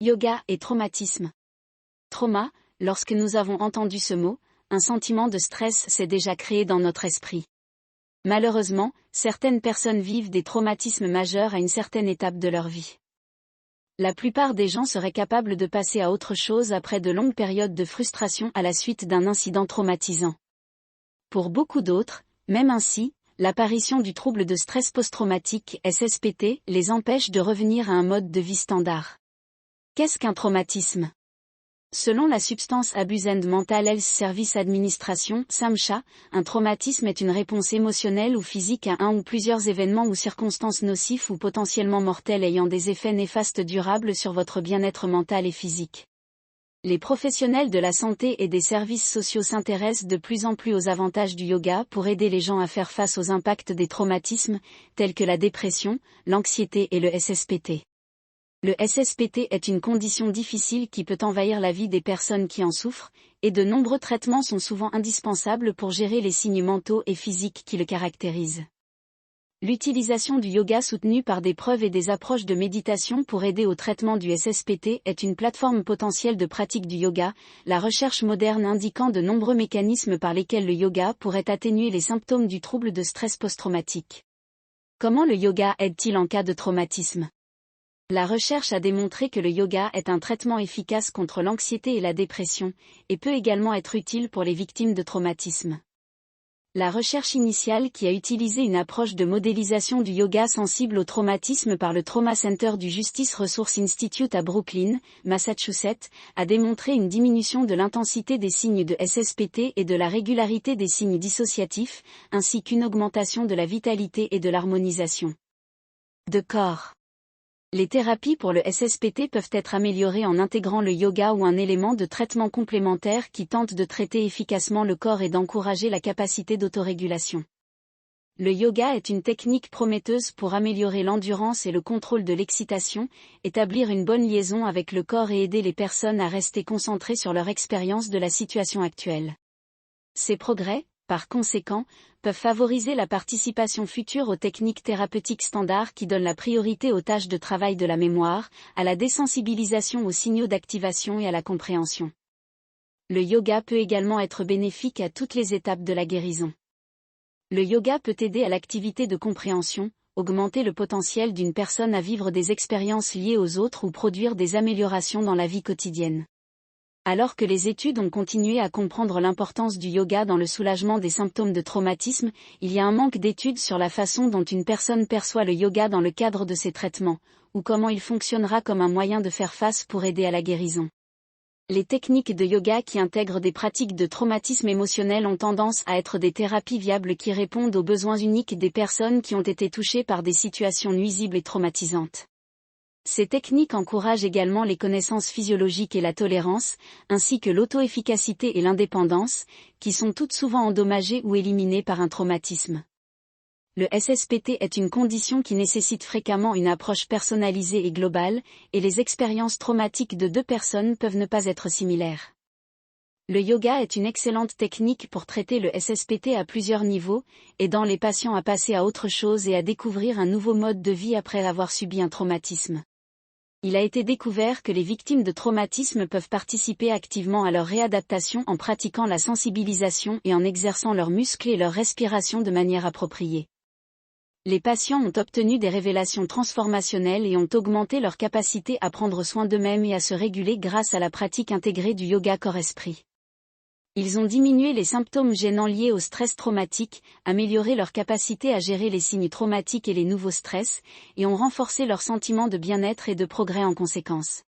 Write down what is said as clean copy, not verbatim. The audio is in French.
Yoga et traumatisme. Trauma, lorsque nous avons entendu ce mot, un sentiment de stress s'est déjà créé dans notre esprit. Malheureusement, certaines personnes vivent des traumatismes majeurs à une certaine étape de leur vie. La plupart des gens seraient capables de passer à autre chose après de longues périodes de frustration à la suite d'un incident traumatisant. Pour beaucoup d'autres, même ainsi, l'apparition du trouble de stress post-traumatique SSPT les empêche de revenir à un mode de vie standard. Qu'est-ce qu'un traumatisme ? Selon la Substance Abuse and Mental Health Service Administration, SAMHSA, un traumatisme est une réponse émotionnelle ou physique à un ou plusieurs événements ou circonstances nocifs ou potentiellement mortels ayant des effets néfastes durables sur votre bien-être mental et physique. Les professionnels de la santé et des services sociaux s'intéressent de plus en plus aux avantages du yoga pour aider les gens à faire face aux impacts des traumatismes, tels que la dépression, l'anxiété et le SSPT. Le SSPT est une condition difficile qui peut envahir la vie des personnes qui en souffrent, et de nombreux traitements sont souvent indispensables pour gérer les signes mentaux et physiques qui le caractérisent. L'utilisation du yoga soutenue par des preuves et des approches de méditation pour aider au traitement du SSPT est une plateforme potentielle de pratique du yoga, la recherche moderne indiquant de nombreux mécanismes par lesquels le yoga pourrait atténuer les symptômes du trouble de stress post-traumatique. Comment le yoga aide-t-il en cas de traumatisme ? La recherche a démontré que le yoga est un traitement efficace contre l'anxiété et la dépression, et peut également être utile pour les victimes de traumatisme. La recherche initiale qui a utilisé une approche de modélisation du yoga sensible au traumatisme par le Trauma Center du Justice Resource Institute à Brookline, Massachusetts, a démontré une diminution de l'intensité des signes de SSPT et de la régularité des signes dissociatifs, ainsi qu'une augmentation de la vitalité et de l'harmonisation de corps. Les thérapies pour le SSPT peuvent être améliorées en intégrant le yoga ou un élément de traitement complémentaire qui tente de traiter efficacement le corps et d'encourager la capacité d'autorégulation. Le yoga est une technique prometteuse pour améliorer l'endurance et le contrôle de l'excitation, établir une bonne liaison avec le corps et aider les personnes à rester concentrées sur leur expérience de la situation actuelle. Ces progrès, par conséquent, peuvent favoriser la participation future aux techniques thérapeutiques standards qui donnent la priorité aux tâches de travail de la mémoire, à la désensibilisation aux signaux d'activation et à la compréhension. Le yoga peut également être bénéfique à toutes les étapes de la guérison. Le yoga peut aider à l'activité de compréhension, augmenter le potentiel d'une personne à vivre des expériences liées aux autres ou produire des améliorations dans la vie quotidienne. Alors que les études ont continué à comprendre l'importance du yoga dans le soulagement des symptômes de traumatisme, il y a un manque d'études sur la façon dont une personne perçoit le yoga dans le cadre de ses traitements, ou comment il fonctionnera comme un moyen de faire face pour aider à la guérison. Les techniques de yoga qui intègrent des pratiques de traumatisme émotionnel ont tendance à être des thérapies viables qui répondent aux besoins uniques des personnes qui ont été touchées par des situations nuisibles et traumatisantes. Ces techniques encouragent également les connaissances physiologiques et la tolérance, ainsi que l'auto-efficacité et l'indépendance, qui sont toutes souvent endommagées ou éliminées par un traumatisme. Le SSPT est une condition qui nécessite fréquemment une approche personnalisée et globale, et les expériences traumatiques de deux personnes peuvent ne pas être similaires. Le yoga est une excellente technique pour traiter le SSPT à plusieurs niveaux, aidant les patients à passer à autre chose et à découvrir un nouveau mode de vie après avoir subi un traumatisme. Il a été découvert que les victimes de traumatisme peuvent participer activement à leur réadaptation en pratiquant la sensibilisation et en exerçant leurs muscles et leur respiration de manière appropriée. Les patients ont obtenu des révélations transformationnelles et ont augmenté leur capacité à prendre soin d'eux-mêmes et à se réguler grâce à la pratique intégrée du yoga corps-esprit. Ils ont diminué les symptômes gênants liés au stress traumatique, amélioré leur capacité à gérer les signes traumatiques et les nouveaux stress, et ont renforcé leur sentiment de bien-être et de progrès en conséquence.